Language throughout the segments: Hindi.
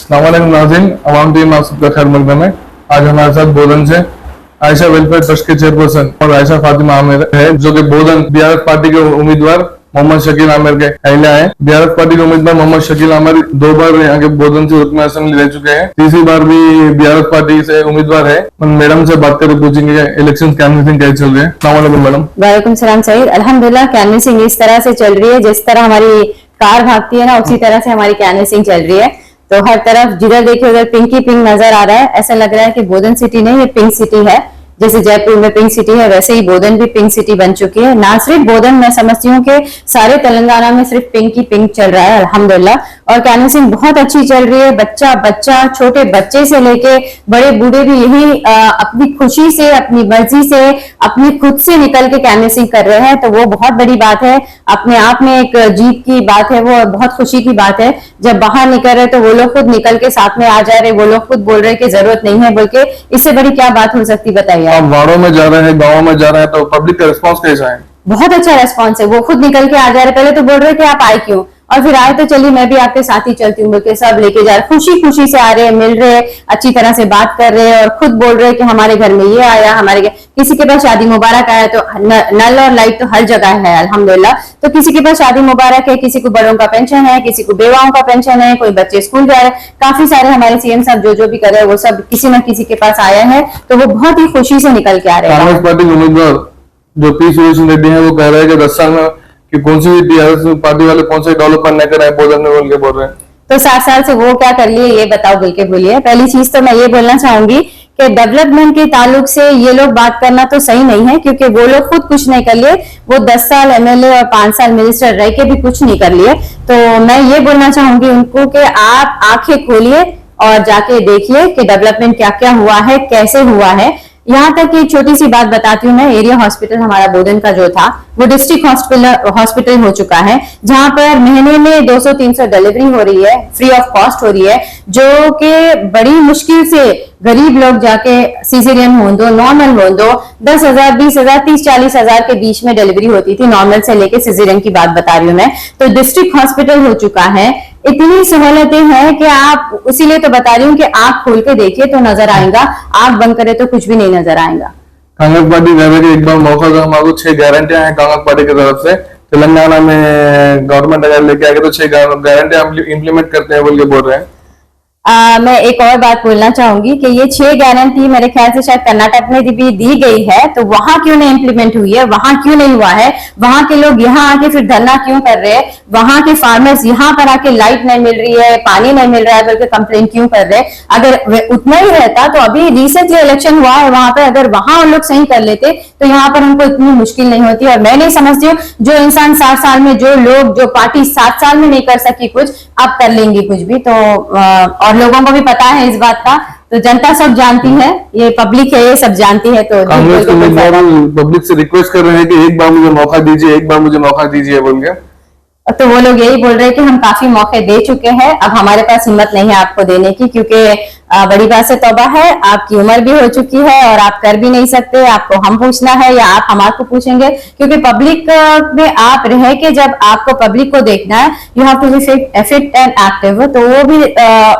अस्सलामुअलैकुम नाज़रीन, अवाम टीम आप सबका खैर मकदम है। आज हमारे साथ बोधन से आयशा वेलफेयर ट्रस्ट के चेयरपर्सन और आयशा फातिमा आमिर है, जो कि बोधन बीआरएफ पार्टी के उम्मीदवार मोहम्मद शकील आमिर के अहलिया है। बीआरएफ पार्टी के उम्मीदवार मोहम्मद शकील आमिर 2 बार यहाँ के बोधन से रुकन असेंबली रह चुके हैं, तीसरी बार भी बीआरएफ पार्टी से उम्मीदवार है। मैडम से बात करके पूछेंगे इलेक्शन कैंवसिंग कैसे चल रही है। अस्सलामुअलैकुम मैडम। वालेकुम सलाम सईद। अल्हम्दुलिल्लाह कैनवसिंग इस तरह से चल रही है जिस तरह हमारी कार भागती है ना, उसी तरह से हमारी कैनवसिंग चल रही है। तो हर तरफ जिधर देखिए उधर पिंक ही पिंक नजर आ रहा है। ऐसा लग रहा है कि बोधन सिटी नहीं, ये पिंक सिटी है। जैसे जयपुर में पिंक सिटी है, वैसे ही बोधन भी पिंक सिटी बन चुकी है। ना सिर्फ बोधन, मैं समझती हूँ कि सारे तेलंगाना में सिर्फ पिंक ही पिंक चल रहा है अल्हम्दुलिल्लाह। और कैनवसिंग बहुत अच्छी चल रही है। बच्चा छोटे बच्चे से लेके बड़े बूढ़े भी यही अपनी खुशी से, अपनी मर्जी से, अपनी खुद से निकल के कैनवसिंग कर रहे हैं। तो वो बहुत बड़ी बात है, अपने आप में एक जीत की बात है, वो बहुत खुशी की बात है। जब बाहर निकल रहे तो वो लोग खुद निकल के साथ में आ जा रहे, वो लोग खुद बोल रहे कि जरूरत नहीं है, बल्कि इससे बड़ी क्या बात हो सकती, बताइए। आप वार्डों में जा रहे हैं, गाँव में जा रहे हैं, तो पब्लिक का रिस्पॉन्स कैसा है? बहुत अच्छा रेस्पॉन्स है। वो खुद निकल के आ जा रहे, पहले तो बोल रहे कि आप आए क्यों, और फिर आए तो चलिए मैं भी आपके साथ ही चलती हूँ, बोल सब लेके जा रहे, खुशी खुशी से आ रहे, मिल रहे, अच्छी तरह से बात कर रहे हैं और खुद बोल रहे कि हमारे घर में ये आया, हमारे घर किसी के पास शादी मुबारक आया तो नल और लाइट तो हर जगह है अल्हम्दुलिल्लाह। तो किसी के पास शादी मुबारक है, किसी को बड़ों का पेंशन है, किसी को बेवाओं का पेंशन है, कोई बच्चे स्कूल जा रहे हैं। काफी सारे हमारे सीएम साहब जो भी कर रहे हैं वो सब किसी न किसी के पास आया है, तो वो बहुत ही खुशी से निकल के आ रहे हैं। कांग्रेस पार्टी के उम्मीदवार जो पी सुरेश रेड्डी है, वो कह रहे हैं कि 10 साल में कि कौन सी टीआरएस पार्टी वाले कौन से डेवलपमेंट नहीं कर रहे हैं बोधन में, बोल के बोल रहे हैं। तो 7 साल से वो क्या कर लिए ये बताओ, बोल के बोलिए। पहली चीज तो मैं ये बोलना चाहूंगी कि डेवलपमेंट के ताल्लुक से ये लोग बात करना तो सही नहीं है, क्योंकि वो लोग खुद कुछ नहीं कर लिए। वो 10 साल एमएलए और 5 साल मिनिस्टर रह के भी कुछ नहीं कर लिए। तो मैं ये बोलना चाहूंगी उनको कि आप आंखें खोलिए और जाके देखिए कि डेवलपमेंट क्या क्या हुआ है, कैसे हुआ है। यहाँ तक एक छोटी सी बात बताती हूँ मैं। एरिया हॉस्पिटल हमारा बोधन का जो था वो डिस्ट्रिक्ट हॉस्पिटल हो चुका है, जहां पर महीने में 200-300 डिलीवरी हो रही है, फ्री ऑफ कॉस्ट हो रही है, जो कि बड़ी मुश्किल से गरीब लोग जाके सीजरियन हो दो, नॉर्मल हो दो, 10,000, 20,000, 30-40 हजार के बीच में डिलीवरी होती थी, नॉर्मल से लेके सीजरियन की बात बता रही हूँ मैं। तो डिस्ट्रिक्ट हॉस्पिटल हो चुका है, इतनी सहूलतें हैं कि आप, इसीलिए तो बता रही हूँ कि आंख खोल के देखिए तो नजर आएगा, आंख बंद करे तो कुछ भी नहीं नजर आएगा। कांग्रेस पार्टी कह रही है एक बार मौका दो हमारे, 6 गारंटियां हैं कांग्रेस पार्टी की तरफ से। तेलंगाना में गवर्नमेंट अगर लेके आगे तो 6 गारंटियां इंप्लीमेंट करते हैं बोल के बोल रहे हैं। मैं एक और बात बोलना चाहूंगी कि ये 6 गारंटी मेरे ख्याल से शायद कर्नाटक में भी दी गई है, तो वहां क्यों नहीं इंप्लीमेंट हुई है, वहां क्यों नहीं हुआ है? वहां के लोग यहाँ आके फिर धरना क्यों कर रहे हैं? वहां के फार्मर्स यहाँ पर आके लाइट नहीं मिल रही है, पानी नहीं मिल रहा है बल्कि कंप्लेन क्यों कर रहे हैं? अगर उतना ही रहता तो अभी रिसेंटली इलेक्शन हुआ है वहां पर, अगर वहां उन लोग सही कर लेते तो यहाँ पर उनको इतनी मुश्किल नहीं होती। और मैं नहीं समझती हूँ जो इंसान 7 साल में, जो लोग, जो पार्टी 7 साल में नहीं कर सकी कुछ, अब कर लेंगी कुछ भी। तो और लोगों को भी पता है इस बात का, तो जनता सब जानती है, ये पब्लिक है, ये सब जानती है। तो कांग्रेस के उम्मीदवार पब्लिक से रिक्वेस्ट कर रहे हैं कि एक बार मुझे मौका दीजिए, एक बार मुझे मौका दीजिए बोल के। तो वो लोग यही बोल रहे हैं कि हम काफी मौके दे चुके हैं, अब हमारे पास हिम्मत नहीं है आपको देने की, क्योंकि बड़ी बात से तौबा है, आपकी उम्र भी हो चुकी है और आप कर भी नहीं सकते। आपको हम पूछना है या आप हमारे को पूछेंगे, क्योंकि पब्लिक में आप रह के जब आपको पब्लिक को देखना है, you have to be fit and active, तो वो भी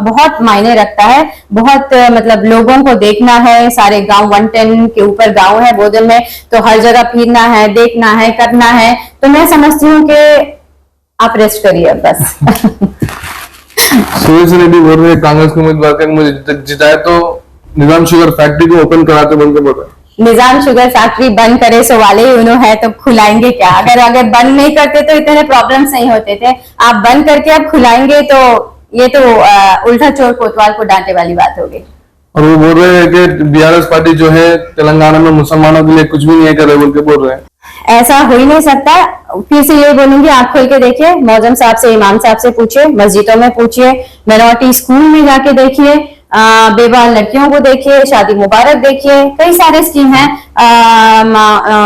बहुत मायने रखता है। बहुत मतलब लोगों को देखना है, सारे गांव 110 के ऊपर गांव है बोधन में, तो हर जगह फिरना है, देखना है, करना है। तो मैं समझती हूँ कि आप रेस्ट करिए बस। सुरेश रेड्डी बोल रहे हैं कांग्रेस के उम्मीदवार का मुझे जिताए तो निजाम शुगर फैक्ट्री को ओपन कराते बोल के बोल रहे हैं। निजाम शुगर फैक्ट्री बंद करे सो वाले ही उन्होंने है, तो खुलाएंगे क्या? अगर बंद नहीं करते तो इतने प्रॉब्लम्स नहीं होते थे। आप बंद करके अब खुलाएंगे तो ये तो उल्टा चोर कोतवाल को डांटे वाली बात होगी। और वो बोल रहे हैं कि बीआरएस पार्टी जो है तेलंगाना में मुसलमानों के लिए कुछ भी नहीं कर रहे बोल के बोल रहे हैं। ऐसा हो ही नहीं सकता। फिर से ये बोलूंगी, आप खोल के देखिए, मौजम साहब से, इमाम साहब से पूछिए, मस्जिदों में पूछिए, माइनॉरिटी स्कूल में जाके देखिए, बेवा लड़कियों को देखिए, शादी मुबारक देखिए, कई सारे स्कीम है,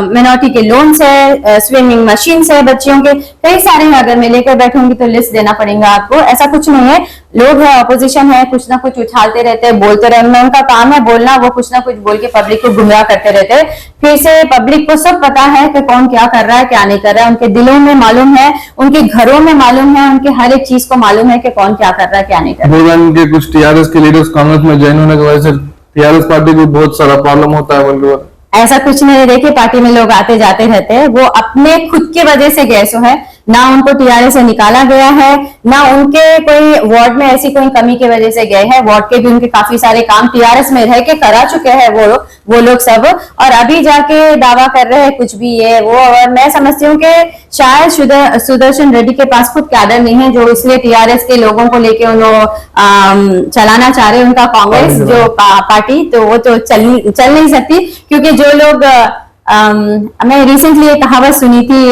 मिनोरिटी के लोन्स है, स्विमिंग मशीन है बच्चियों के, कई सारे हैं, अगर मैं लेकर बैठूंगी तो लिस्ट देना पड़ेगा आपको। ऐसा कुछ नहीं है, लोग है, ऑपोजिशन है, कुछ ना कुछ उछालते रहते हैं, बोलते रहते, उनका काम है बोलना, वो कुछ ना कुछ बोल के पब्लिक को गुमराह करते रहते हैं। फिर से पब्लिक को सब पता है कि कौन क्या कर रहा है क्या नहीं कर रहा है, उनके दिलों में मालूम है, उनके घरों में मालूम है, उनके हर एक चीज को मालूम है कि कौन क्या कर रहा है क्या नहीं कर रहा है। बोलन के कुछ टीआरएस के लीडर्स कांग्रेस में ज्वाइन होने की वजह से टीआरएस पार्टी को बहुत सारा प्रॉब्लम होता है बोल के। ऐसा कुछ नहीं है, देखिए पार्टी में लोग आते जाते रहते हैं, वो अपने खुद के वजह से गए सो है, ना उनको टीआरएस से निकाला गया है, ना उनके कोई वार्ड में ऐसी कोई कमी की वजह से गए हैं। वार्ड के भी उनके काफी सारे काम टीआरएस में रह के करा चुके हैं वो लोग सब, और अभी जाके दावा कर रहे हैं कुछ भी ये वो। और मैं समझती हूँ कि शायद सुदर्शन रेड्डी के पास खुद कैडर नहीं है, जो इसलिए टीआरएस के लोगों को लेके उन्होंने चलाना चाह रहे हैं उनका कांग्रेस जो पार्टी, तो वो तो चल नहीं सकती। क्योंकि जो लोग मैं रिसेंटली एक कहावत सुनी थी,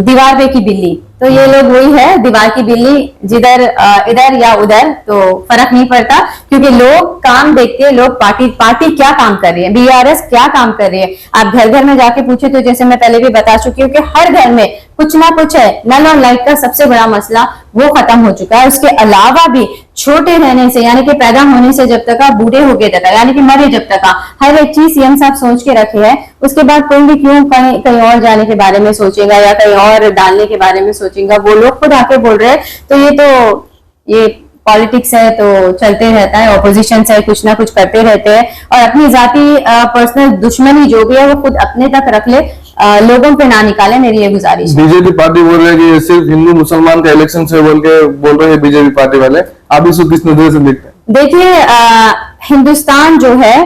दीवार पे की बिल्ली, तो ये लोग वही है, दीवार की बिल्ली, जिधर इधर या उधर तो फर्क नहीं पड़ता। क्योंकि लोग काम देखते हैं, लोग पार्टी क्या काम कर रही है, बीआरएस क्या काम कर रही है। आप घर घर में जाके पूछे तो जैसे मैं पहले भी बता चुकी हूँ कि हर घर में कुछ ना कुछ है। नल और लाइट का सबसे बड़ा मसला वो खत्म हो चुका है। उसके अलावा भी छोटे रहने से, यानी कि पैदा होने से जब तक आप बूढ़े हो गए तक, यानी कि मरे जब तक, हर एक चीज सीएम साहब सोच के रखे हैं। उसके बाद कोई भी क्यों कहीं और जाने के बारे में सोचेगा या कहीं और डालने के बारे में सोचेगा, वो लोग खुद आके बोल रहे हैं। तो ये पॉलिटिक्स है तो चलते रहता है, ऑपोजिशन से कुछ ना कुछ करते रहते हैं, और अपनी जाति पर्सनल दुश्मनी जो भी है वो खुद अपने तक रख ले, लोगों पे ना निकाले, मेरी ये गुजारिश है। बीजेपी पार्टी बोल रहे हैं कि ये सिर्फ हिंदू मुसलमान का इलेक्शन से बोल रहे हैं बीजेपी पार्टी वाले। आप इसको किस नजर से देखते हैं? देखिए, हिंदुस्तान जो है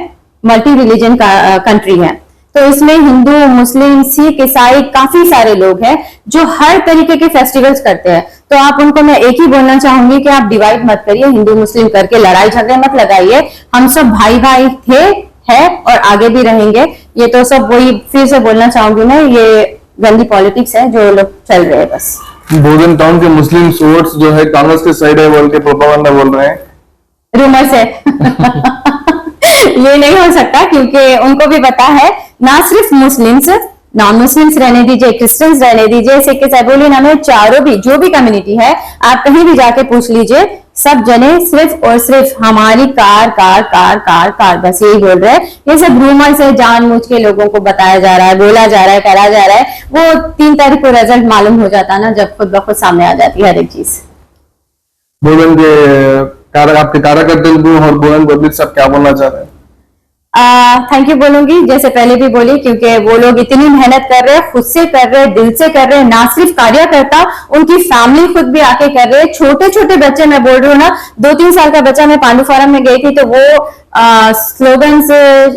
मल्टी रिलीजन का कंट्री है, तो इसमें हिंदू, मुस्लिम, सिख, ईसाई काफी सारे लोग हैं जो हर तरीके के फेस्टिवल्स करते हैं। तो आप उनको मैं एक ही बोलना चाहूंगी कि आप डिवाइड मत करिए, हिंदू मुस्लिम करके लड़ाई झगड़े मत लगाइए। हम सब भाई भाई थे, है और आगे भी रहेंगे। ये तो सब वही फिर से बोलना चाहूंगी मैं, ये गंदी पॉलिटिक्स है जो लोग चल रहे हैं बस। बोधन टाउन के मुस्लिम वोट्स जो है कांग्रेस के साइड है बोल के प्रोपागेंडा बोल रहे हैं, रूमर्स है। ये नहीं हो सकता, क्योंकि उनको भी पता है, ना सिर्फ मुस्लिम्स, नॉन मुस्लिम्स रहने दीजिए, क्रिश्चियंस रहने दीजिए, सिख ईसाई बोलिए ना, में चारों भी जो भी कम्युनिटी है, आप कहीं भी जाके पूछ लीजिए, सब जने सिर्फ और सिर्फ हमारी car car car car car bus यही बोल रहे हैं। ये सब रूमर्स है, जानबूझ के लोगों को बताया जा रहा है, बोला जा रहा है, करा जा रहा है। वो 3 तारीख को रिजल्ट मालूम हो जाता ना, जब खुद ब खुद सामने आ जाती है हर एक चीज। बोधन के आपके कार्यकर्ता को और बोधन पब्लिक सब क्या बोलना चाह रहे हैं? थैंक यू बोलूंगी, जैसे पहले भी बोली, क्योंकि वो लोग इतनी मेहनत कर रहे हैं, खुद से कर रहे हैं, दिल से कर रहे हैं। ना सिर्फ कार्यकर्ता, उनकी फैमिली खुद भी आके कर रहे हैं। छोटे छोटे बच्चे, मैं बोल रही हूँ ना, 2-3 साल का बच्चा, मैं पांडु फारम में गई थी तो वो स्लोगन्स,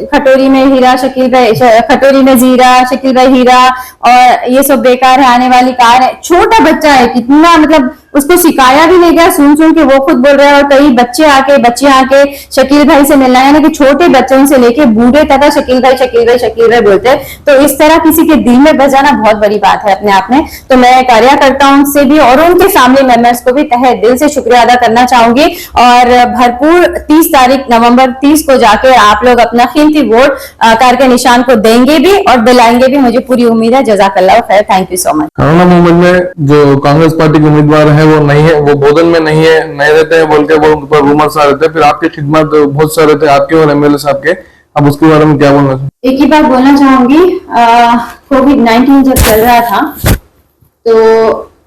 खटोरी में हीरा शकील भाई, खटोरी में जीरा शकील भाई हीरा, और ये सब बेकार है, आने वाली कार है। छोटा बच्चा है, कितना मतलब उसको सिखाया भी नहीं गया, सुन सुन के वो खुद बोल रहा है। और कई बच्चियां आके शकील भाई से मिलना है ना, कि छोटे बच्चों से लेके बूढ़े तक शकील भाई शकील भाई शकील भाई बोलते हैं। तो इस तरह किसी के दिल में बस जाना बहुत बड़ी बात है अपने आप में। तो मैं कार्यकर्ताओं से भी और उनके फैमिली मेंबर्स को भी तहे दिल से शुक्रिया अदा करना चाहूंगी। और भरपूर 30 तारीख नवंबर 30 को जाके आप लोग अपना कीमती वोट कार के निशान को देंगे भी और दिलाएंगे भी, मुझे पूरी उम्मीद है। जज़ाकल्लाह खैर, thank you so much. Corona movement में जो कांग्रेस पार्टी के उम्मीदवार है वो नहीं है, वो बोधन में नहीं रहते हैं बोल के वो उन पर रूमर्स आ रहे थे। फिर आपकी खिदमत बहुत सारे थे आपके और एमएलए साहब के, अब उसके बारे में क्या बोलना चाहिए? एक ही बात बोलना चाहूंगी, कोविड-19 जब चल रहा था तो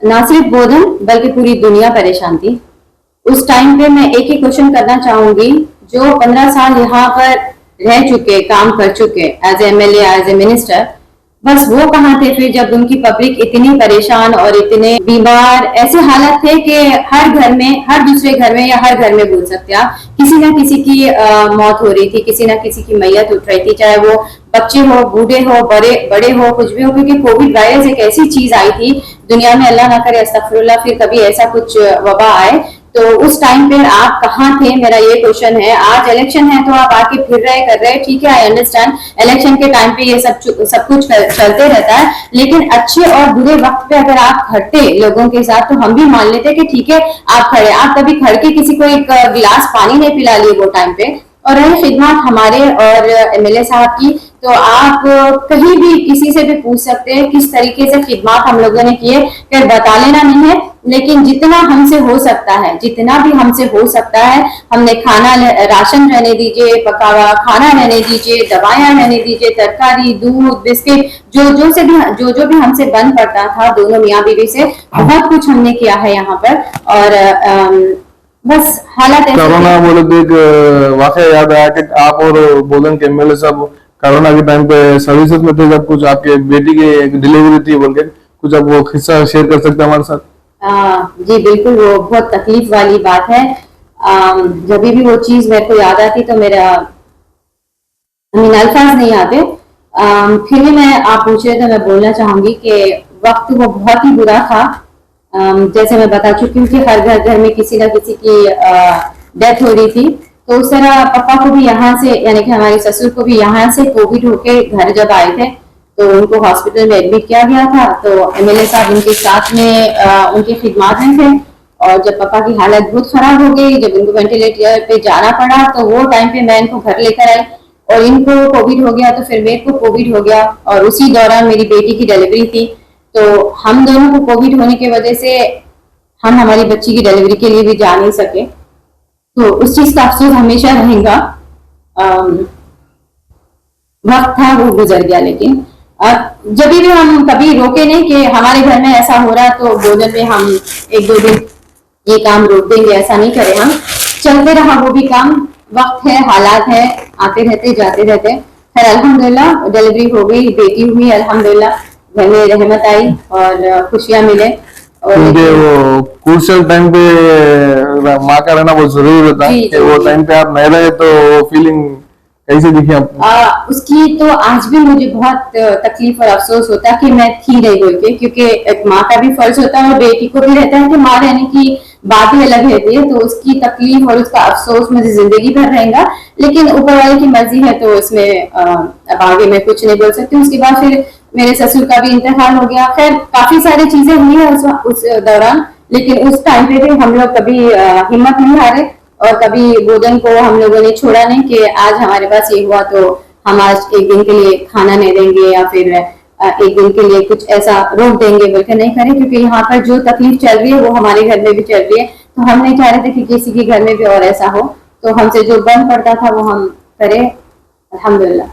ना सिर्फ बोधन बल्कि पूरी दुनिया परेशान थी। उस टाइम पे मैं एक ही क्वेश्चन करना चाहूंगी, जो 15 साल यहाँ पर रह चुके, काम कर चुके as MLA, as a minister, बस वो कहाँ थे फिर जब उनकी पब्लिक इतनी परेशान और इतने बीमार, ऐसे हालत थे कि हर घर में, हर दूसरे घर में या हर घर में बोल सकते आप, किसी ना किसी की मौत हो रही थी, किसी ना किसी की मैयत उठ रही थी, चाहे वो बच्चे हो, बूढ़े हो, बड़े हो, कुछ भी हो। क्योंकि कोविड वायरस एक ऐसी चीज आई थी दुनिया में, अल्लाह ना करे अस्तगफिरुल्लाह, फिर कभी ऐसा कुछ वबा आए। तो उस टाइम पे आप कहाँ थे, मेरा ये क्वेश्चन है। आज इलेक्शन है तो आप आके फिर रहे, कर रहे, ठीक है, आई अंडरस्टैंड, इलेक्शन के टाइम पे ये सब कुछ चलते रहता है। लेकिन अच्छे और बुरे वक्त पे अगर आप खड़ते लोगों के साथ तो हम भी मान लेते कि ठीक है आप खड़े। आप कभी खड़ के किसी को एक गिलास पानी नहीं पिला लिए वो टाइम पे। और रही खिदमत हमारे और एमएलए साहब की, तो आप कहीं भी किसी से भी पूछ सकते हैं किस तरीके से खिदमत हम लोगों ने किए, फिर बता लेना नहीं है, लेकिन जितना हमसे हो सकता है, जितना भी हमसे हो सकता है, हमने खाना राशन रहने दीजिए, पका हुआ खाना रहने दीजिए, दवाइयां रहने दीजिए, तरकारी, दूध, बिस्किट, जो भी हमसे बन पड़ता था दोनों मियाँ बीवी से, बहुत कुछ हमने किया है यहाँ पर। और बस हालात ऐसे कोरोना थे। बोले तो एक वाकया याद आया कि आप और बोलन के एमएलए साहब कोरोना के टाइम पे सर्विसेज में थे, जब कुछ आपके बेटी की एक डिलीवरी थी बोल के, कुछ आप वो किस्सा शेयर कर सकते हैं हमारे साथ? जी बिल्कुल, वो बहुत तकलीफ वाली बात है। जब भी वो चीज मेरे को याद आती तो मेरा अल्फाज नहीं आते। फिर भी मैं, आप पूछे तो मैं बोलना चाहूंगी कि वक्त वो बहुत ही बुरा था। जैसे मैं बता चुकी हूँ कि हर घर में किसी ना किसी की डेथ हो रही थी, तो उस तरह पापा को भी यहाँ से, यानी कि हमारे ससुर को भी यहाँ से कोविड होके घर जब आए थे तो उनको हॉस्पिटल में एडमिट किया गया था। तो एमएलए साहब उनके साथ में उनकी खिदमत में थे, और जब पापा की हालत बहुत खराब हो गई, जब इनको वेंटिलेटर पे जाना पड़ा, तो वो टाइम पे मैं इनको घर लेकर आई और इनको कोविड हो गया, तो फिर मेरे को कोविड हो गया, और उसी दौरान मेरी बेटी की डिलीवरी थी। तो हम दोनों को कोविड होने की वजह से हम हमारी बच्ची की डिलीवरी के लिए भी जा नहीं सके, तो उस चीज का अफसोस हमेशा रहेगा। वक्त था वो गुजर गया, लेकिन जब भी हम कभी रोके नहीं कि हमारे घर में ऐसा हो रहा तो भोजन में हम एक दो दिन ये काम रोक देंगे, ऐसा नहीं करें हम, चलते रहा वो भी काम। वक्त है, हालात है, आते रहते जाते रहते। फिर अल्हम्दुलिल्लाह डिलीवरी हो गई, बेटी हुई, अल्हम्दुलिल्लाह घर में रहमत आई और खुशियां मिले। और क्योंकि वो क्रूशियल टाइम पे माँ का रहना बहुत जरूरी होता है कि वो टाइम पे आप नहीं रहे तो वो फीलिंग कैसे दिखी आपको? उसकी तो आज भी मुझे बहुत तकलीफ और अफसोस होता है कि मैं थी नहीं बोल के, क्योंकि एक माँ का भी फर्ज होता है और बेटी को भी रहता है कि माँ रहने की बात ही अलग रहती है, तो उसकी तकलीफ और उसका अफसोस मुझे जिंदगी भर रहेगा। लेकिन ऊपर वाले की मर्जी है, तो इसमें अब आगे मैं कुछ नहीं बोल सकती। उसके बाद फिर मेरे ससुर का भी इंतकाल हो गया। खैर काफी सारी चीजें हुई है उस दौरान, लेकिन उस टाइम पे भी हम लोग कभी हिम्मत नहीं हारे और कभी भोजन को हम लोगों ने छोड़ा नहीं कि आज हमारे पास ये हुआ तो हम आज एक दिन के लिए खाना नहीं देंगे या फिर एक दिन के लिए कुछ ऐसा रोक देंगे, बल्कि नहीं करें, क्योंकि यहाँ पर जो तकलीफ चल रही है वो हमारे घर में भी चल रही है। तो हम नहीं चाह रहे थे कि किसी के घर में भी और ऐसा हो, तो हमसे जो बन पड़ता था वो हम करें, अल्हम्दुलिल्लाह।